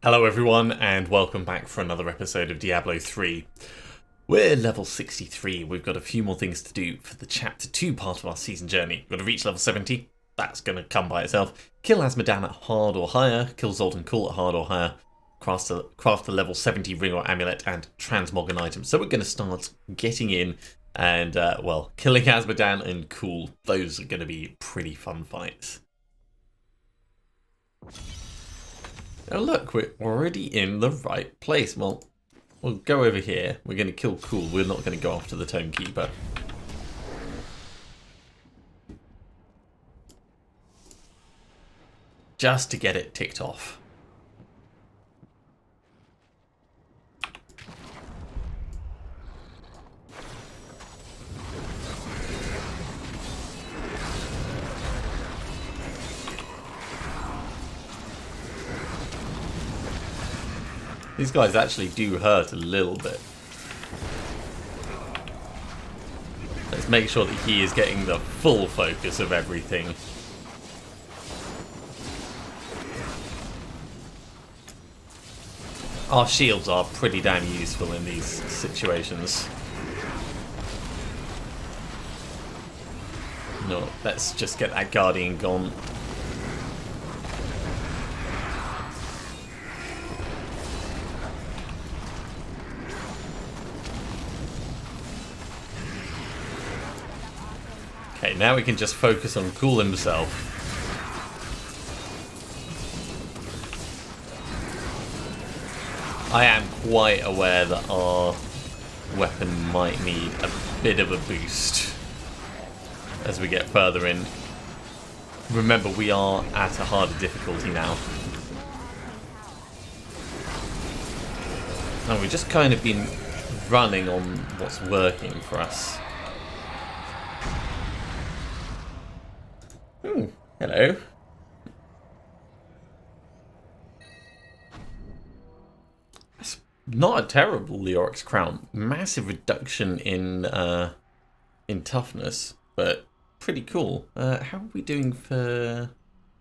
Hello everyone and welcome back for another episode of Diablo 3. We're level 63, we've got a few more things to do for the chapter 2 part of our season journey. We've got to reach level 70, that's going to come by itself. Kill Asmodan at hard or higher, kill Zoltan Kull at hard or higher, craft the level 70 ring or amulet and transmog an item. So we're going to start getting in and, killing Asmodan and Kull. Those are going to be pretty fun fights. Oh look, we're already in the right place. Well, we'll go over here. We're going to kill Kull. We're not going to go after the Tome Keeper. Just to get it ticked off. These guys actually do hurt a little bit. Let's make sure that he is getting the full focus of everything. Our shields are pretty damn useful in these situations. No, let's just get that Guardian gone. Okay, now we can just focus on Kull himself. I am quite aware that our weapon might need a bit of a boost as we get further in. Remember, we are at a harder difficulty now. And we've just kind of been running on what's working for us. Hello. It's not a terrible Leoric's Crown. Massive reduction in toughness, but pretty cool. How are we doing for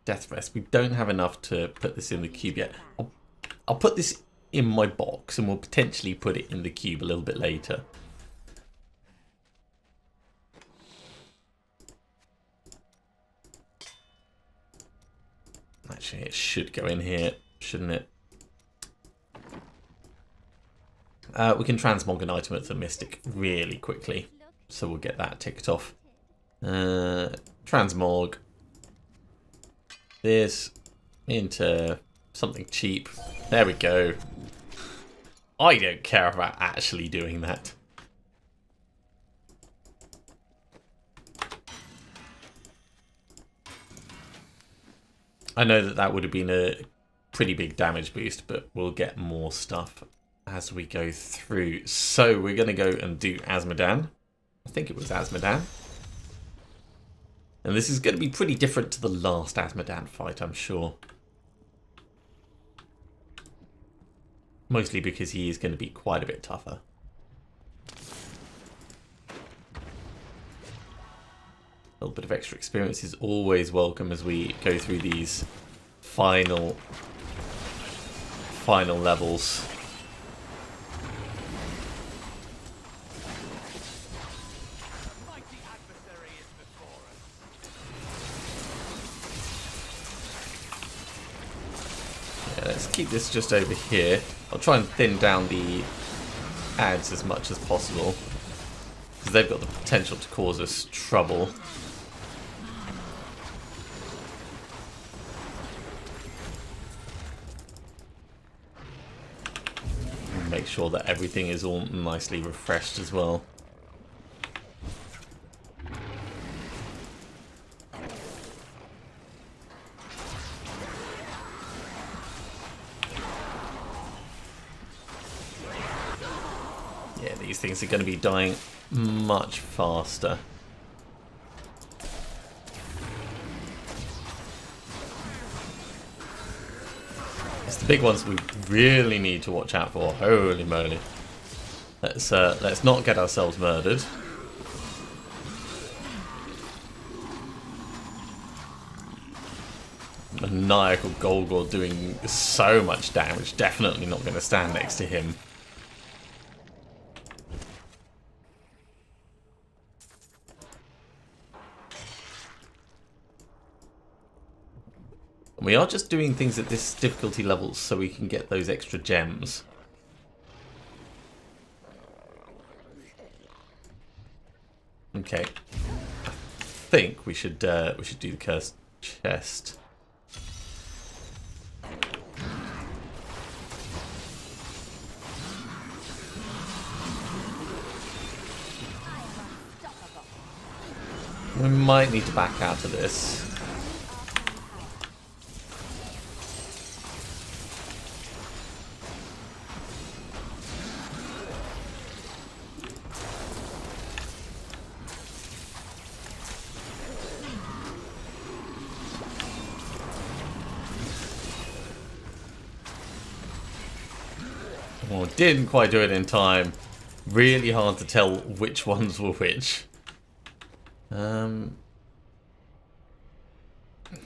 Death Rest? We don't have enough to put this in the cube yet. I'll put this in my box and we'll potentially put it in the cube a little bit later. Actually, it should go in here, shouldn't it? We can transmog an item at the Mystic really quickly, so we'll get that ticked off. Transmog this into something cheap. There we go. I don't care about actually doing that. I know that that would have been a pretty big damage boost, but we'll get more stuff as we go through. So we're going to go and do Asmodan. I think it was Asmodan. And this is going to be pretty different to the last Asmodan fight, I'm sure. Mostly because he is going to be quite a bit tougher. A little bit of extra experience is always welcome as we go through these final levels. Yeah, let's keep this just over here. I'll try and thin down the ads as much as possible, because they've got the potential to cause us trouble. Make sure that everything is all nicely refreshed as well. Yeah, these things are going to be dying much faster. It's the big ones we really need to watch out for. Holy moly. Let's not get ourselves murdered. maniacal Golgor doing so much damage. Definitely not going to stand next to him. We are just doing things at this difficulty level so we can get those extra gems. Okay. I think we should do the cursed chest. We might need to back out of this. Well, didn't quite do it in time. Really hard to tell which ones were which.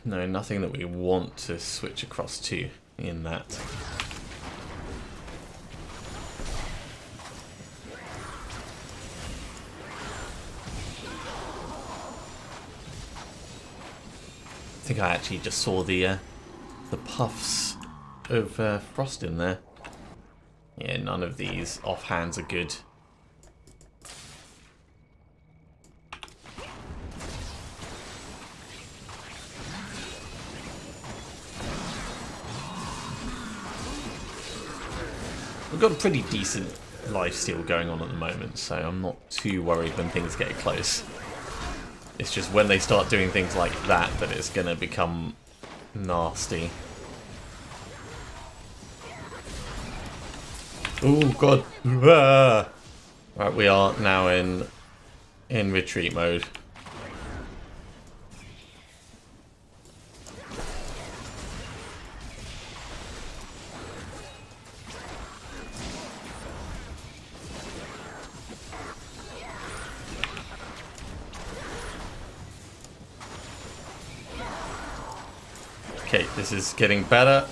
No, nothing that we want to switch across to in that. I think I actually just saw the puffs of frost in there. Yeah, none of these offhands are good. We've got a pretty decent lifesteal going on at the moment, so I'm not too worried when things get close. It's just when they start doing things like that that it's going to become nasty. Oh god. Ah. Right, we are now in retreat mode. Okay, this is getting better.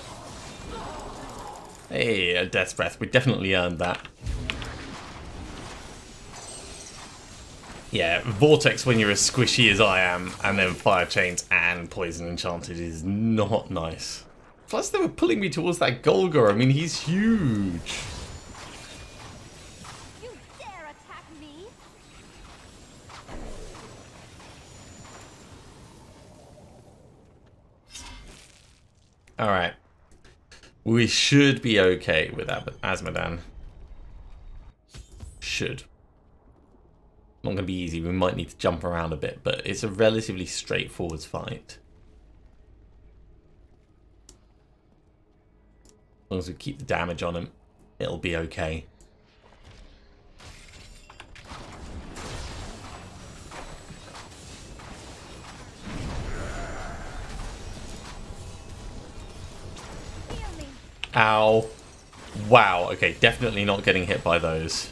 Hey, a Death's Breath. We definitely earned that. Yeah, Vortex when you're as squishy as I am, and then Fire Chains and Poison Enchanted is not nice. Plus they were pulling me towards that Golgor. I mean, he's huge. You dare attack me? Alright. We should be okay with Asmodan. Should. Not going to be easy. We might need to jump around a bit, but it's a relatively straightforward fight. As long as we keep the damage on him, it'll be okay. Ow. Wow, okay, definitely not getting hit by those.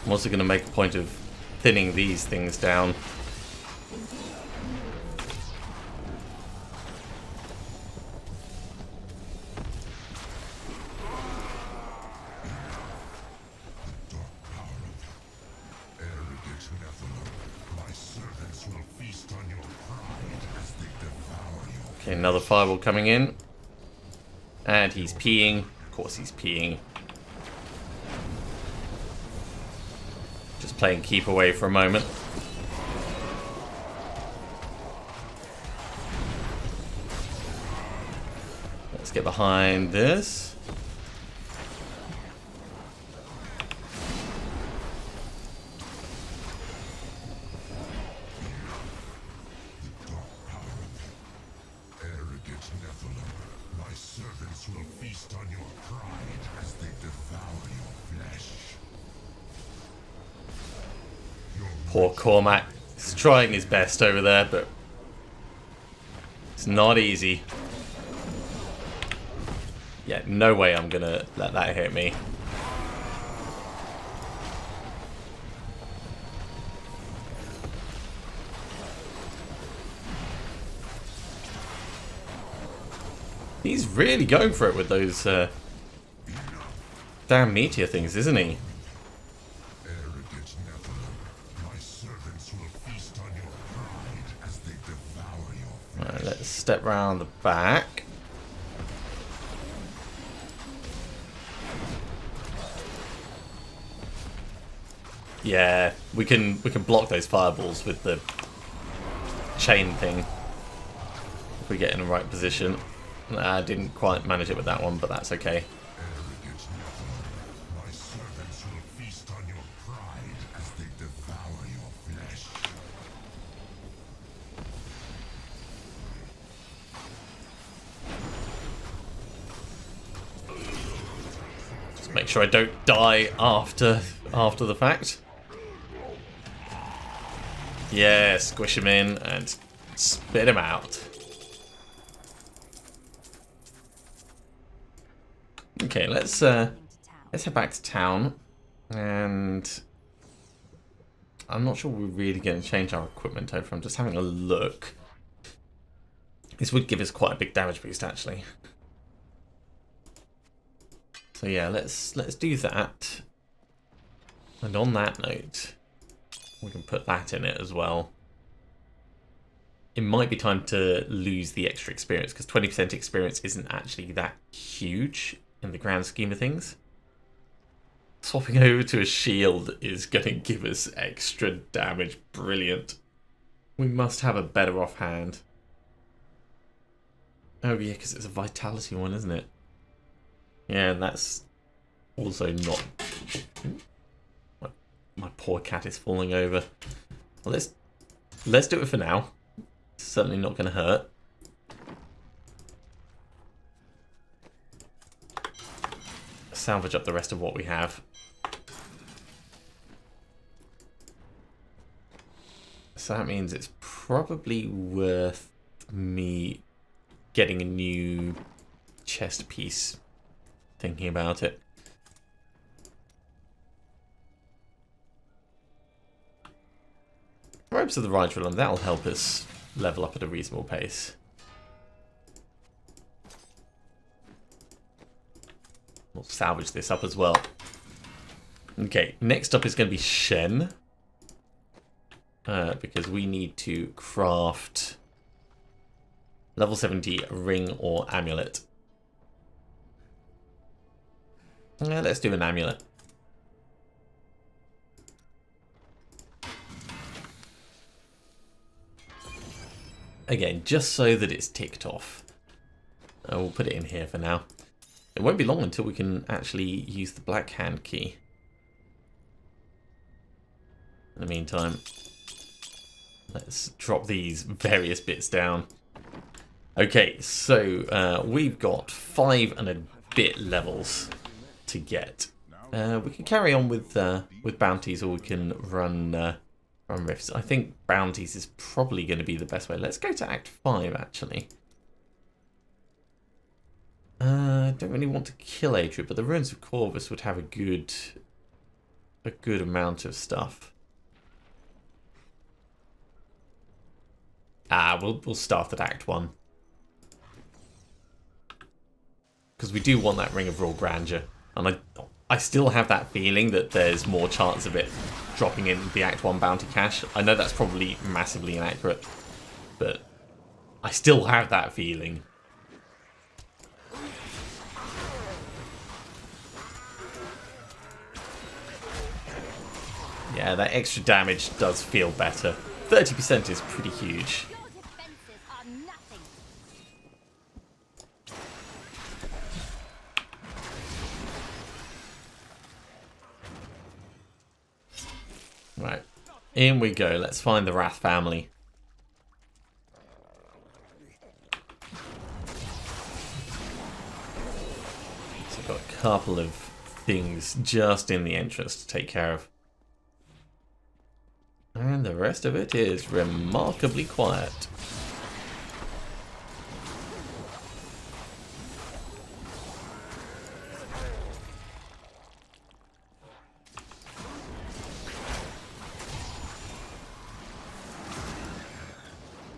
I'm also going to make a point of thinning these things down. Okay, another fireball coming in. And he's peeing. Of course he's peeing. Just playing keep away for a moment. Let's get behind this. Poor Cormac. He's trying his best over there, but it's not easy. Yeah, no way I'm gonna let that hit me. He's really going for it with those damn meteor things, isn't he? Right, let's step round the back. Yeah, we can block those fireballs with the chain thing if we get in the right position. I didn't quite manage it with that one, but that's okay. Just make sure I don't die after the fact. Yeah, squish him in and spit him out. Okay, let's head back to town, and I'm not sure we're really going to change our equipment over. I'm just having a look. This would give us quite a big damage boost, actually. So yeah, let's do that. And on that note, we can put that in it as well. It might be time to lose the extra experience, because 20% experience isn't actually that huge in the grand scheme of things. Swapping over to a shield is going to give us extra damage. Brilliant. We must have a better offhand. Oh yeah, because it's a vitality one, isn't it? Yeah, and that's also not... My poor cat is falling over. Well, let's do it for now. It's certainly not going to hurt. Salvage up the rest of what we have. So that means it's probably worth me getting a new chest piece, thinking about it. Ropes of the Hydra, and that'll help us level up at a reasonable pace. We'll salvage this up as well. Okay, next up is going to be Shen. Because we need to craft level 70 ring or amulet. Let's do an amulet. Again, just so that it's ticked off. We'll put it in here for now. It won't be long until we can actually use the black hand key. In the meantime, let's drop these various bits down. Okay, so we've got 5 and a bit levels to get. We can carry on with bounties, or we can run rifts. I think bounties is probably going to be the best way. Let's go to Act 5, actually. I don't really want to kill Hydra, but the Ruins of Corvus would have a good amount of stuff. We'll start at Act 1. Because we do want that Ring of Raw Grandeur. And I still have that feeling that there's more chance of it dropping in the Act 1 bounty cache. I know that's probably massively inaccurate, but I still have that feeling. Yeah, that extra damage does feel better. 30% is pretty huge. Your defenses are nothing. Right, in we go. Let's find the Wrath family. So I've got a couple of things just in the entrance to take care of. And the rest of it is remarkably quiet.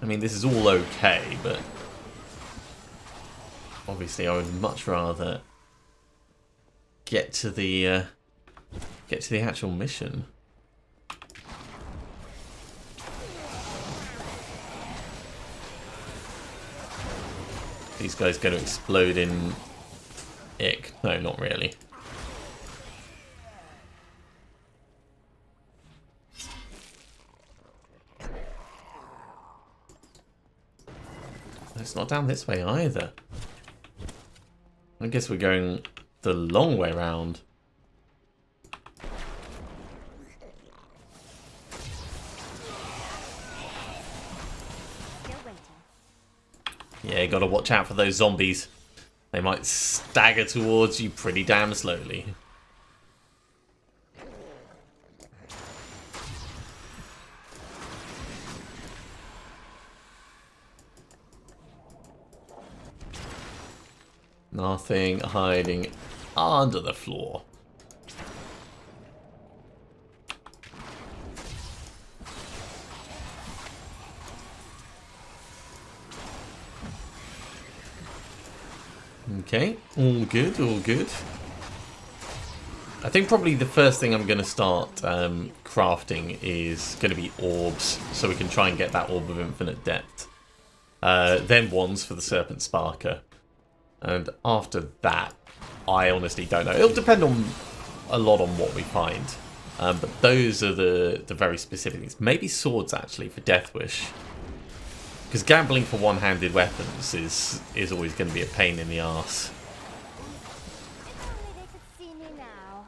I mean, this is all okay, but obviously I would much rather get to the actual mission. These guys going to explode in ick? No, not really. It's not down this way either. I guess we're going the long way round. Yeah, you gotta watch out for those zombies. They might stagger towards you pretty damn slowly. Nothing hiding under the floor. Okay, all good, all good. I think probably the first thing I'm going to start crafting is going to be orbs, so we can try and get that orb of infinite depth. Then wands for the Serpent Sparker. And after that, I honestly don't know. It'll depend on a lot on what we find. But those are the very specific things. Maybe swords, actually, for Death Wish. Because gambling for one-handed weapons is always going to be a pain in the arse. If only they could see me now.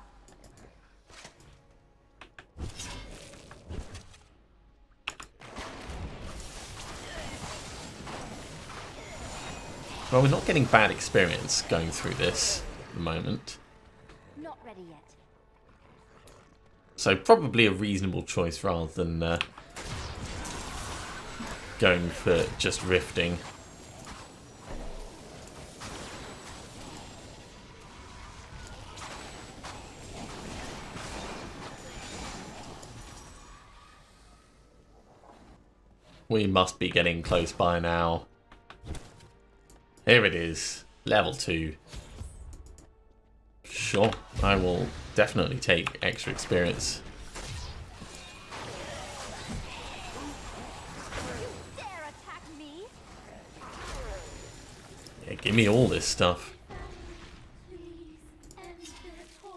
Well, we're not getting bad experience going through this at the moment. Not ready yet. So probably a reasonable choice rather than going for just rifting. We must be getting close by now. Here it is, level 2. Sure, I will definitely take extra experience. Dare attack me? Yeah, give me all this stuff.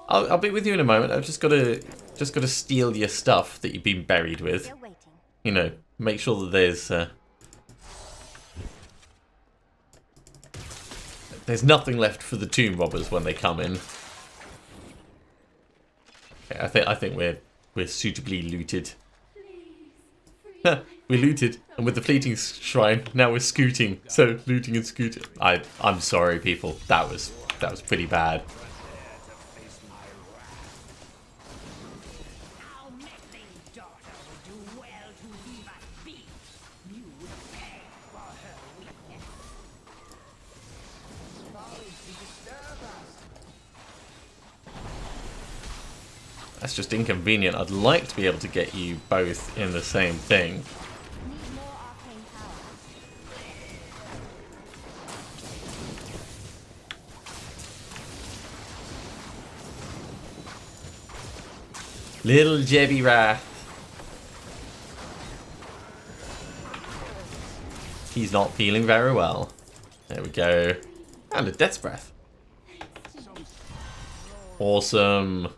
I'll be with you in a moment. I've just got to steal your stuff that you've been buried with. Still waiting. You know, make sure that there's nothing left for the tomb robbers when they come in. Okay, I think we're suitably looted. We're looted, and with the fleeting shrine, now we're scooting. So looting and scooting. I'm sorry, people. That was pretty bad. That's just inconvenient. I'd like to be able to get you both in the same thing. Need more arcane power. Little Jebby Wrath. He's not feeling very well. There we go. And a Death's Breath. Awesome.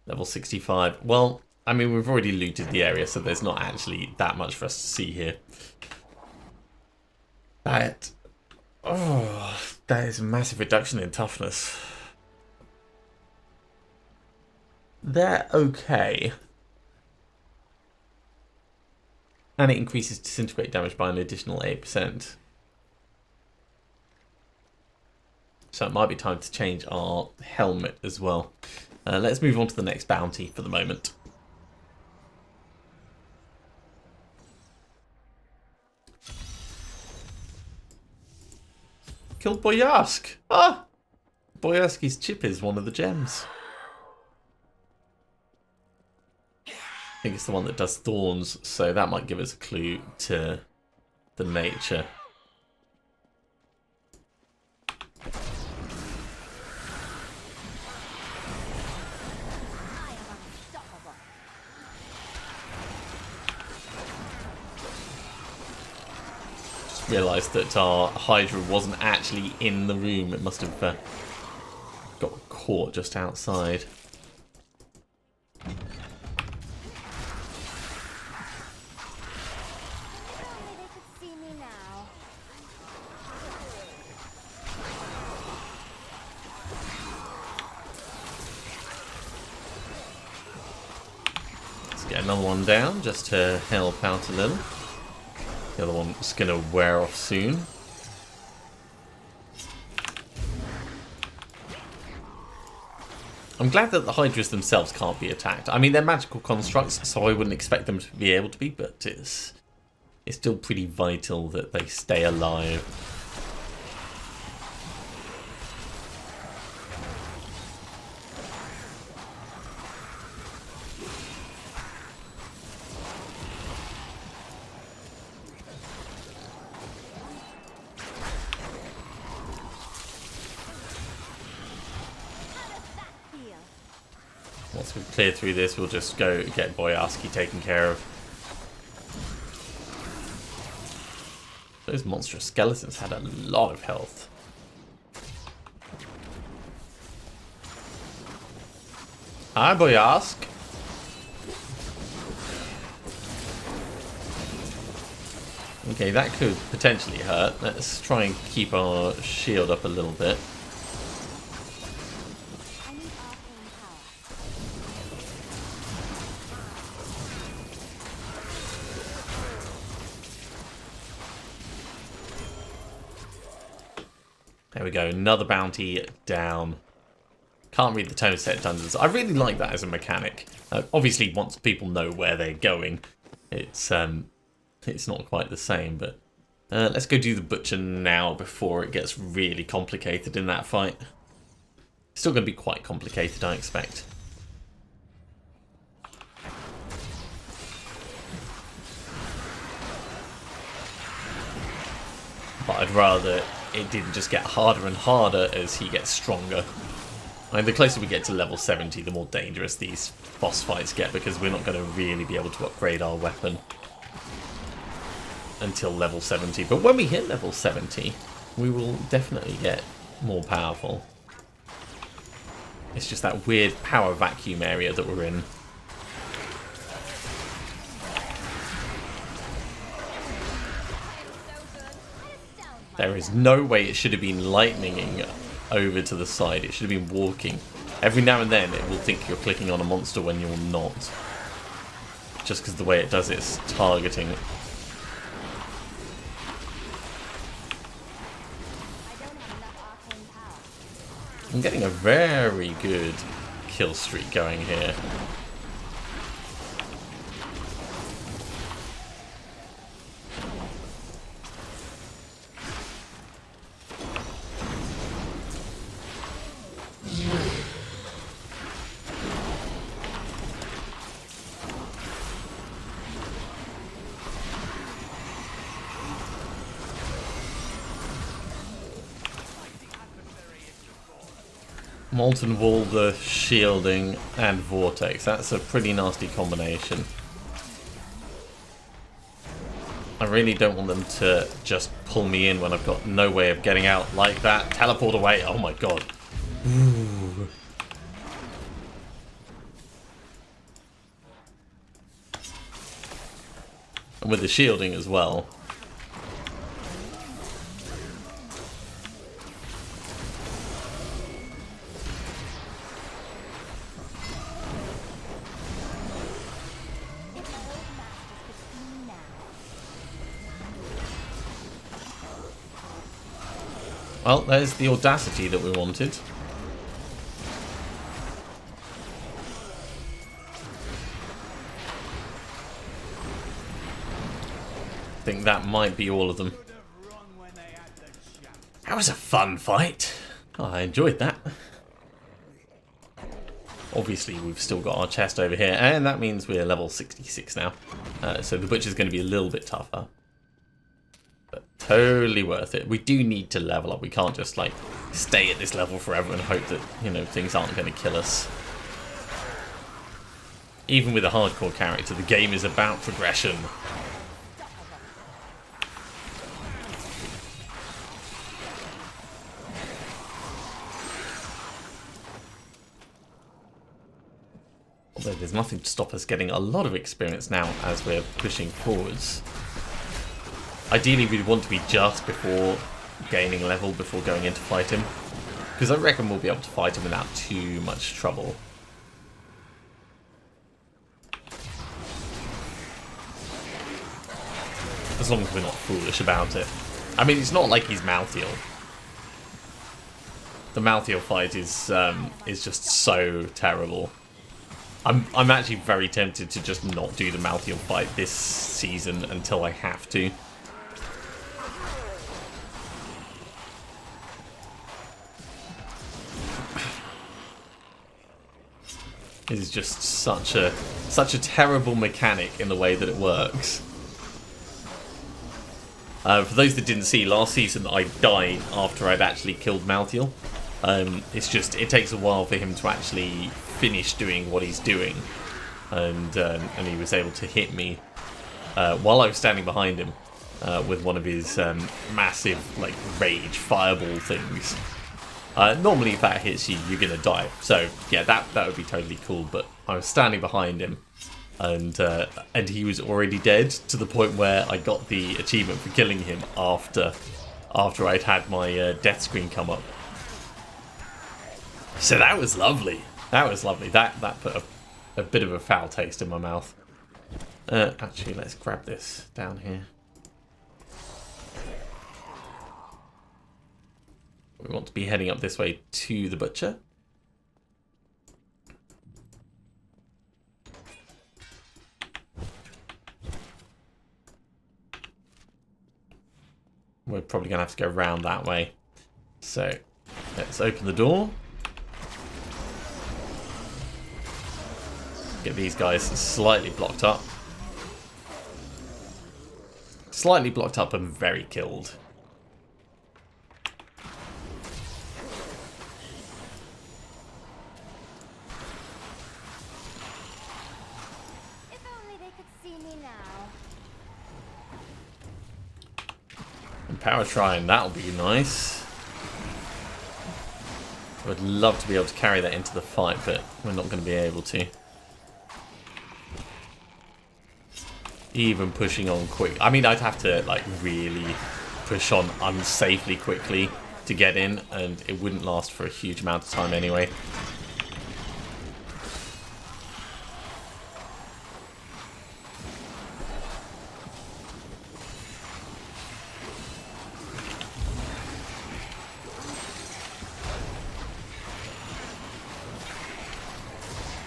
Level 65. Well, I mean, we've already looted the area, so there's not actually that much for us to see here. That is a massive reduction in toughness. They're okay. And it increases disintegrate damage by an additional 8%. So it might be time to change our helmet as well. Let's move on to the next bounty for the moment. killed Boyask. Ah! Boyaski's chip is one of the gems. I think it's the one that does thorns, so that might give us a clue to the nature. Realised that our Hydra wasn't actually in the room. It must have got caught just outside. Let's get another one down just to help out a little. The other one's going to wear off soon. I'm glad that the Hydras themselves can't be attacked. I mean, they're magical constructs, so I wouldn't expect them to be able to be, but it's still pretty vital that they stay alive. Once we've cleared through this, we'll just go get Boyaski taken care of. Those monstrous skeletons had a lot of health. Hi, Boyask. Okay, that could potentially hurt. Let's try and keep our shield up a little bit. There we go, another bounty down. Can't read the tone of set dungeons. I really like that as a mechanic. Obviously, once people know where they're going, it's not quite the same. But let's go do the butcher now before it gets really complicated in that fight. Still going to be quite complicated, I expect. But I'd rather it didn't just get harder and harder as he gets stronger. I mean, the closer we get to level 70, the more dangerous these boss fights get, because we're not going to really be able to upgrade our weapon until level 70. But when we hit level 70, we will definitely get more powerful. It's just that weird power vacuum area that we're in. There is no way it should have been lightninging over to the side. It should have been walking. Every now and then it will think you're clicking on a monster when you're not. Just because the way it does it is targeting. I'm getting a very good kill streak going here. Molten Wall, the shielding, and Vortex. That's a pretty nasty combination. I really don't want them to just pull me in when I've got no way of getting out like that. Teleport away. Oh my god. Ooh. And with the shielding as well. Well, there's the audacity that we wanted. I think that might be all of them. How was a fun fight. Oh, I enjoyed that. Obviously, we've still got our chest over here, and that means we're level 66 now. So the butcher's going to be a little bit tougher. But totally worth it. We do need to level up. We can't just, like, stay at this level forever and hope that, you know, things aren't going to kill us. Even with a hardcore character, the game is about progression. Although there's nothing to stop us getting a lot of experience now as we're pushing forwards. Ideally, we'd want to be just before gaining level, before going in to fight him. Because I reckon we'll be able to fight him without too much trouble. As long as we're not foolish about it. I mean, it's not like he's Malthael. The Malthael fight is just so terrible. I'm actually very tempted to just not do the Malthael fight this season until I have to. It is just such a terrible mechanic in the way that it works. For those that didn't see, last season I died after I'd actually killed Malthael. It's just, it takes a while for him to actually finish doing what he's doing. And he was able to hit me while I was standing behind him with one of his massive, like, rage fireball things. Normally if that hits you, you're going to die. So, yeah, that would be totally cool. But I was standing behind him. And he was already dead, to the point where I got the achievement for killing him after I'd had my death screen come up. So that was lovely. That was lovely. That put a bit of a foul taste in my mouth. Actually, let's grab this down here. We want to be heading up this way to the butcher. We're probably going to have to go around that way. So, let's open the door. Get these guys slightly blocked up. Slightly blocked up and very killed. If only they could see me now. Power Shrine, that'll be nice. I would love to be able to carry that into the fight, but we're not going to be able to. Even pushing on quick. I mean, I'd have to, like, really push on unsafely quickly to get in, and it wouldn't last for a huge amount of time anyway.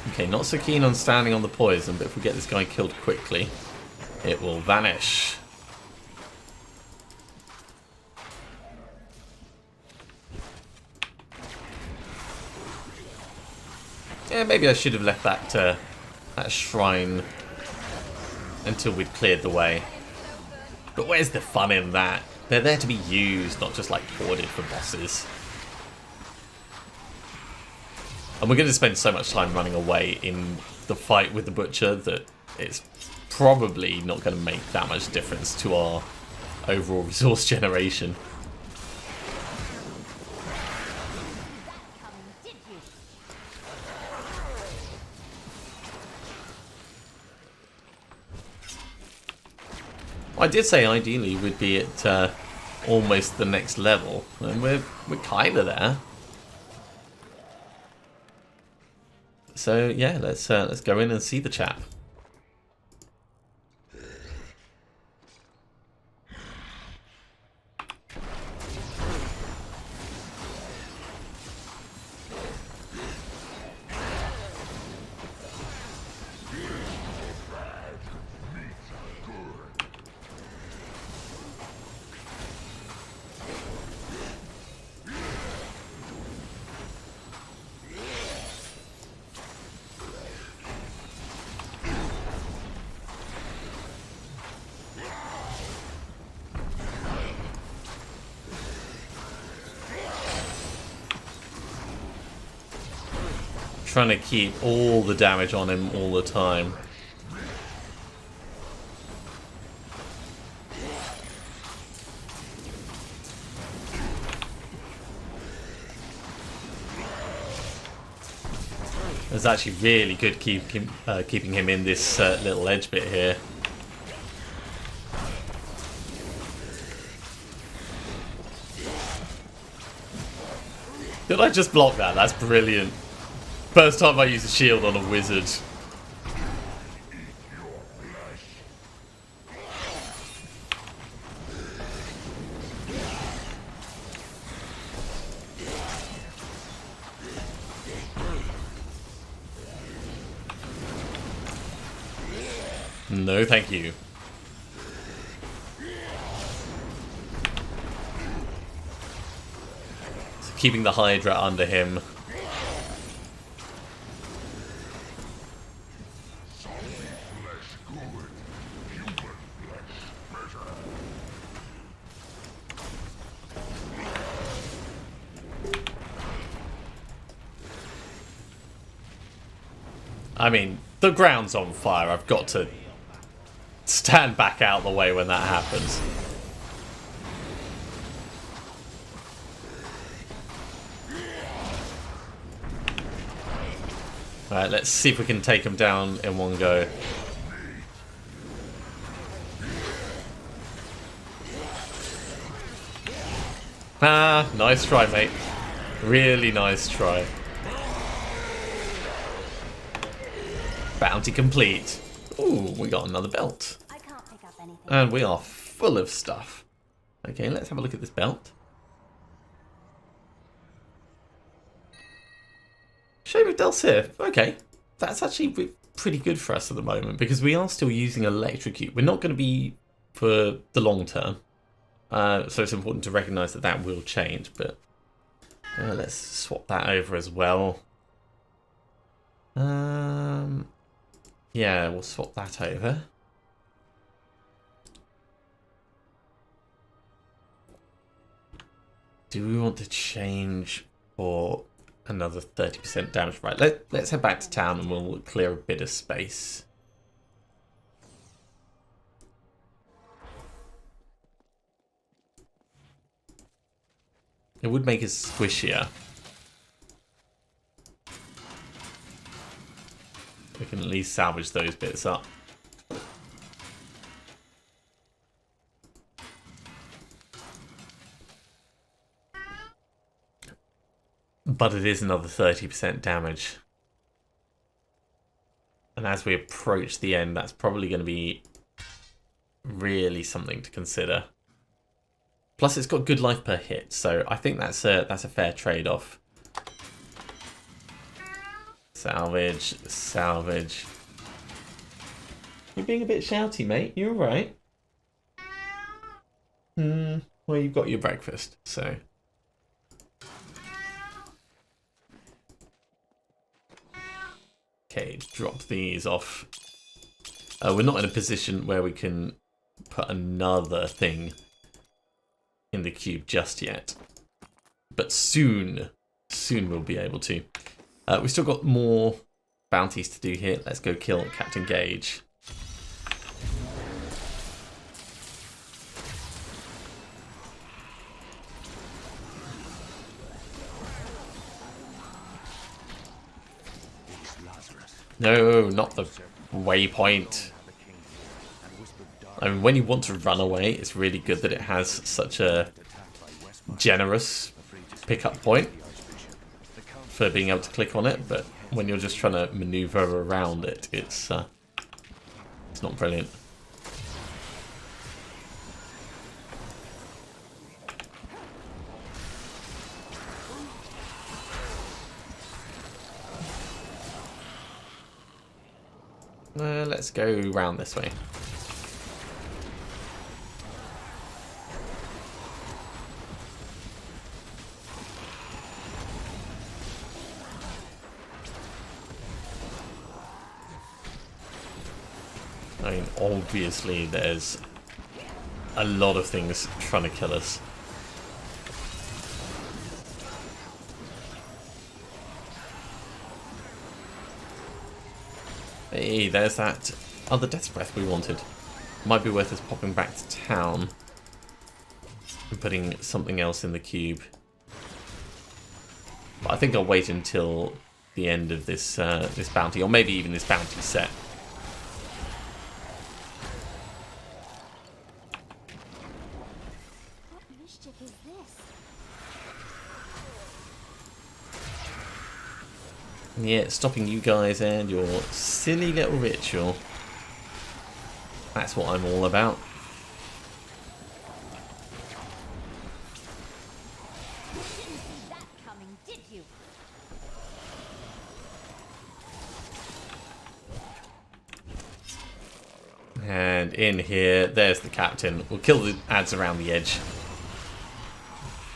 Okay, not so keen on standing on the poison, but if we get this guy killed quickly, it will vanish. Yeah, maybe I should have left that shrine until we'd cleared the way. But where's the fun in that? They're there to be used, not just, like, hoarded for bosses. And we're going to spend so much time running away in the fight with the butcher that it's probably not going to make that much difference to our overall resource generation. I did say ideally we'd be at almost the next level, and we're kind of there. So yeah, let's go in and see the chap. trying to keep all the damage on him all the time. It's actually really good keeping him in this little edge bit here. Did I just block that? That's brilliant. First time I use a shield on a wizard. No, thank you. So keeping the Hydra under him. I mean, the ground's on fire. I've got to stand back out of the way when that happens. Alright, let's see if we can take him down in one go. Ah, nice try, mate. Really nice try. Bounty complete. Ooh, we got another belt. I can't pick up anything. And we are full of stuff. Okay, let's have a look at this belt. Shame of Delsir. Okay, that's actually pretty good for us at the moment because we are still using electrocute. We're not going to be for the long term. So it's important to recognise that that will change. But let's swap that over as well. Yeah, we'll swap that over. Do we want to change for another 30% damage? Right, let's head back to town and we'll clear a bit of space. It would make us squishier. We can at least salvage those bits up. But it is another 30% damage. And as we approach the end, that's probably going to be really something to consider. Plus, it's got good life per hit, so I think that's a fair trade-off. Salvage, salvage. You're being a bit shouty, mate. You alright? Well, you've got your breakfast, so. Okay, drop these off. We're not in a position where we can put another thing in the cube just yet. But soon we'll be able to. We've still got more bounties to do here. Let's go kill Captain Gage. No, not the waypoint. I mean, when you want to run away, it's really good that it has such a generous pickup point for being able to click on it, but when you're just trying to maneuver around it, it's not brilliant. Let's go round this way. I mean, obviously there's a lot of things trying to kill us. Hey, there's that other Death's Breath we wanted. Might be worth us popping back to town and putting something else in the cube. But I think I'll wait until the end of this this bounty, or maybe even this bounty set. What mischief is this? Yeah, stopping you guys and your silly little ritual. That's what I'm all about. Didn't see that coming, did you? And in here, there's the captain. We'll kill the ads around the edge.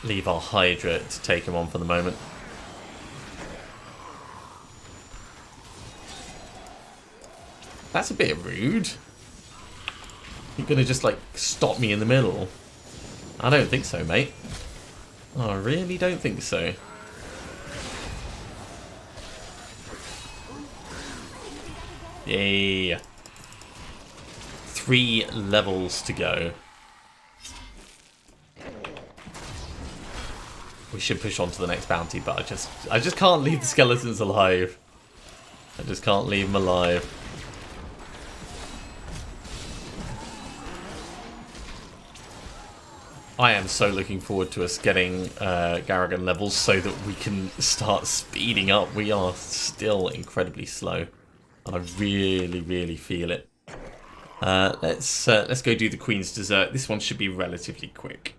Leave our Hydra to take him on for the moment. That's a bit rude. You're gonna just like stop me in the middle? I don't think so, mate. I really don't think so. Yay. 3 levels to go. We should push on to the next bounty, but I just can't leave the skeletons alive. I just can't leave them alive. I am so looking forward to us getting Garrigan levels so that we can start speeding up. We are still incredibly slow, and I really, really feel it. Let's go do the Queen's Dessert. This one should be relatively quick.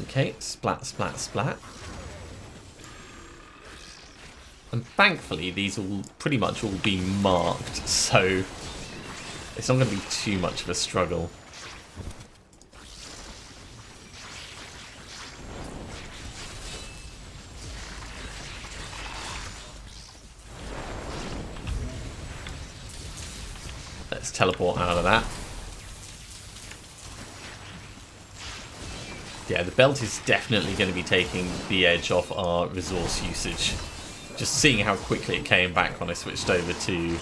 Okay, splat, splat, splat. And thankfully, these will pretty much all be marked, so it's not going to be too much of a struggle. Let's teleport out of that. Yeah, the belt is definitely going to be taking the edge off our resource usage. Just seeing how quickly it came back when I switched over to...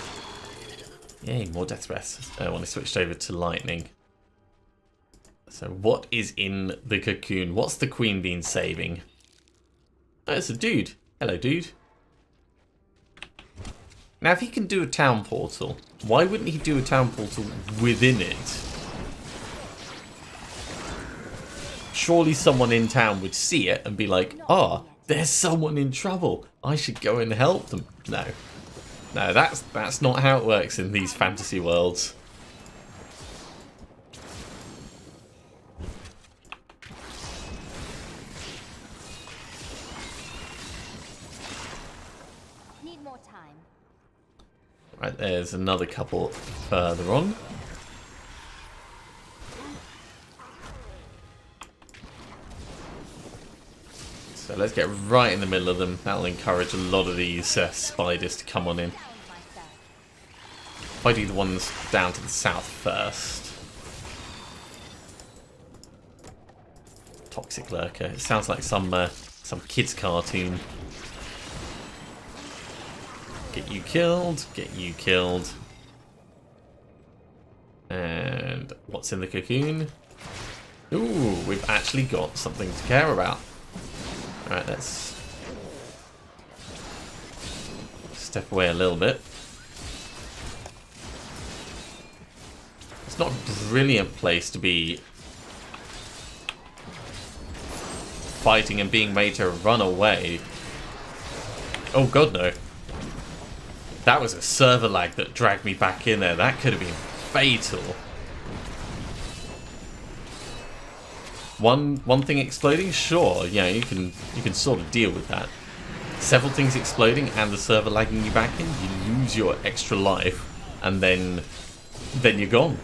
Yay, more death breaths. When I switched over to lightning. So what is in the cocoon? What's the queen been saving? Oh, it's a dude. Hello, dude. Now, if he can do a town portal, why wouldn't he do a town portal within it? Surely someone in town would see it and be like, "Ah, there's someone in trouble. I should go and help them." No. No, that's not how it works in these fantasy worlds. Need more time. Right, there's another couple further on. So let's get right in the middle of them. That'll encourage a lot of these spiders to come on in. If I do the ones down to the south first. Toxic Lurker. It sounds like some kids' cartoon. Get you killed. Get you killed. And what's in the cocoon? Ooh, we've actually got something to care about. Alright, let's step away a little bit. It's not a brilliant place to be fighting and being made to run away. Oh god, no. That was a server lag that dragged me back in there. That could have been fatal. One thing exploding, sure, yeah, you can sort of deal with that. Several things exploding and the server lagging you back in, you lose your extra life, and then you're gone.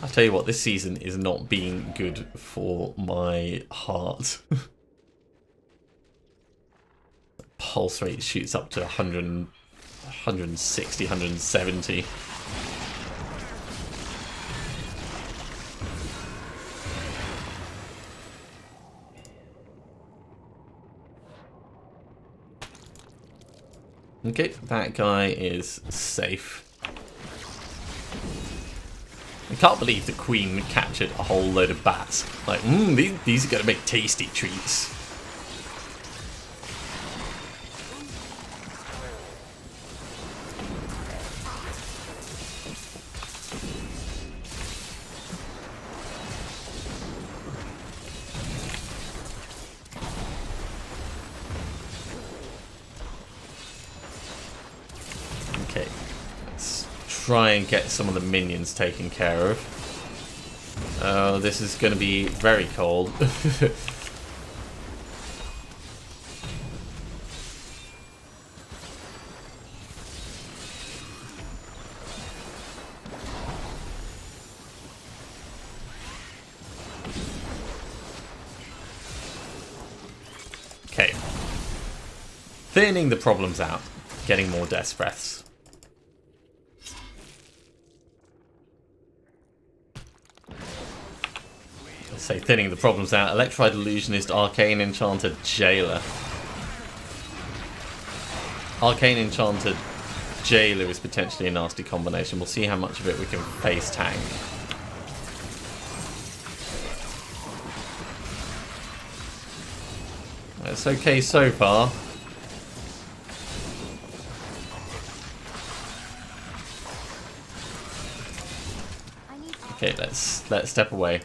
I'll tell you what, this season is not being good for my heart. Pulse rate shoots up to 100. 160, 170. Okay, that guy is safe. I can't believe the Queen captured a whole load of bats. Like, these are going to make tasty treats. Okay, let's try and get some of the minions taken care of. Oh, this is going to be very cold. Okay. Thinning the problems out. Getting more death breaths. Let's say thinning the problems out. Electrified Illusionist, Arcane Enchanted, Jailer. Arcane Enchanted, Jailer is potentially a nasty combination. We'll see how much of it we can face tank. It's okay so far. Okay, let's step away.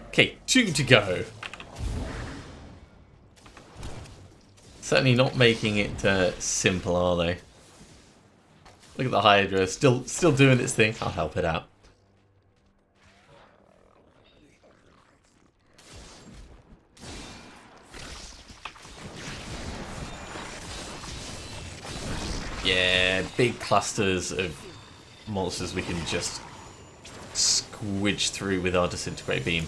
Okay, 2 to go. Certainly not making it simple, are they? Look at the Hydra, still doing its thing. I'll help it out. Yeah, big clusters of monsters we can just squidge through with our disintegrate beam.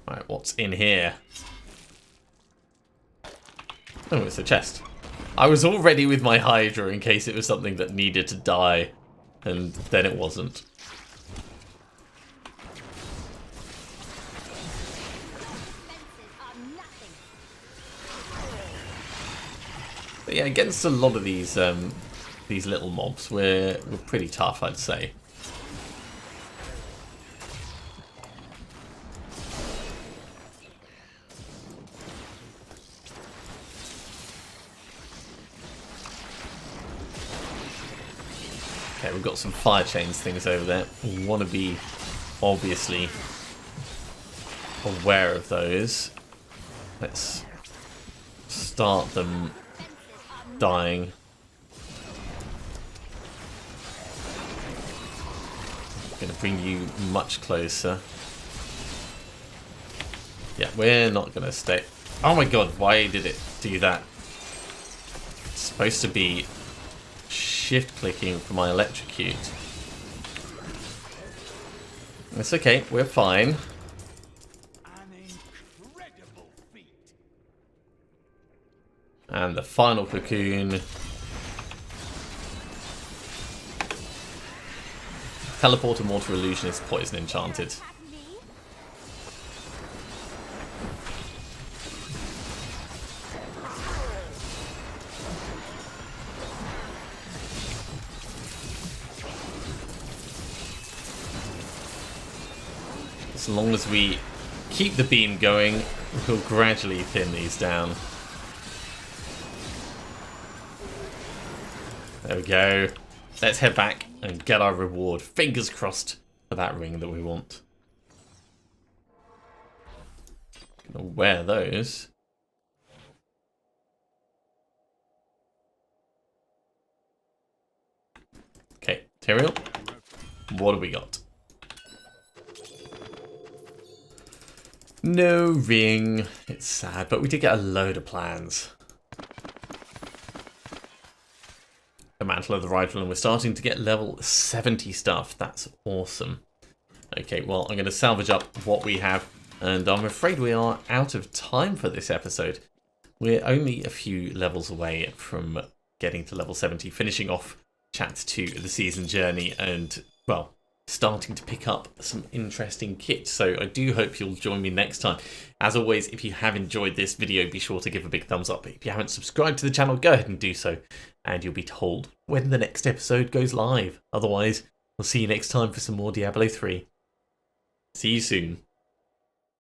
Right, what's in here? Oh, it's a chest. I was all ready with my Hydra in case it was something that needed to die, and then it wasn't. But yeah, against a lot of these little mobs, we're pretty tough, I'd say. Okay, we've got some fire chains things over there. We want to be obviously aware of those. Let's start them dying. Gonna bring you much closer. Yeah, we're not gonna stay. Oh my god, why did it do that? It's supposed to be shift clicking for my electrocute. It's okay, we're fine. And the final cocoon. Teleporter, Mortar Illusionist, Poison Enchanted. As long as we keep the beam going, we'll gradually thin these down. There we go. Let's head back and get our reward. Fingers crossed for that ring that we want. Gonna wear those. Okay, Tyriel, what do we got? No ring. It's sad, but we did get a load of plans. The Mantle of the Rifle, and we're starting to get level 70 stuff. That's awesome. Okay, well, I'm going to salvage up what we have, and I'm afraid we are out of time for this episode. We're only a few levels away from getting to level 70, finishing off Chapter 2 of the season journey, and, well, starting to pick up some interesting kit. So I do hope you'll join me next time. As always, if you have enjoyed this video, be sure to give a big thumbs up. If you haven't subscribed to the channel, go ahead and do so, and you'll be told when the next episode goes live. Otherwise, we'll see you next time for some more Diablo 3. See you soon.